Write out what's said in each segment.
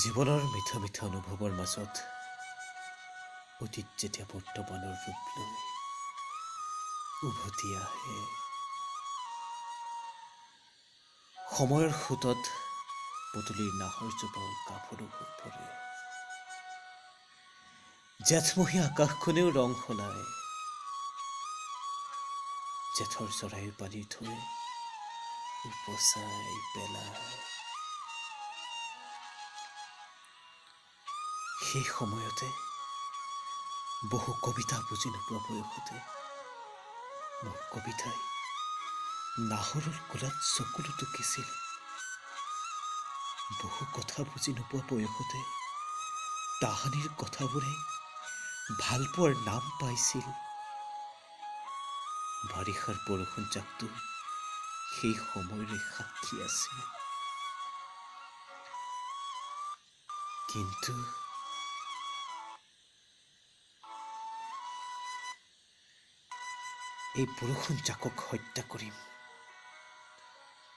জীৱনৰ মিঠা মিঠা অনুভৱৰ মাজত অতীত যেতিয়া বৰ্তমানৰ ৰূপ লৈ উভতি আহে, সময়ৰ সোঁতত পদূলিৰ নাহৰ জোপাও গাভৰু হৈ পৰে। জেঠমহীয়া আকাশখনেও ৰং সলায়, জেঠৰ চৰাইৰ পানীৰ থৈ উপচাই পেলায়। সেই সময়তে বহু কবিতা বুজি নোপোৱা বয়সতে মোৰ কবিতাই নাহৰৰ কোলাত চকুলো টুকিছিল। বহু কথা বুজি নোপোৱা বয়সতে তাহানিৰ কথাবোৰে ভাল পোৱাৰ নাম পাইছিল। বাৰিষাৰ বৰষুণ জাকটো সেই সময়ৰে সাক্ষী আছিল। কিন্তু এই বৰষুণ জাকক হত্যা কৰিম,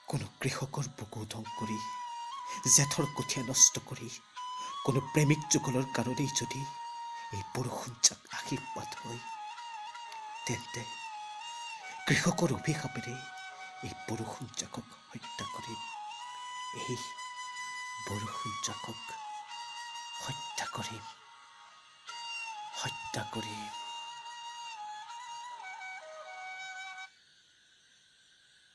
কোনো কৃষকৰ বুকু উদং কৰি, জেঠৰ কঠীয়া নষ্ট কৰি, কোনো প্ৰেমিক যুগলৰ কাৰণেই যদি এই বৰষুণ জাক আশীৰ্বাদ হয়, তেন্তে কৃষকৰ অভিশাপেৰে এই বৰষুণ জাকক হত্যা কৰিম। এই বৰষুণ জাকক হত্যা কৰিম, হত্যা কৰিম।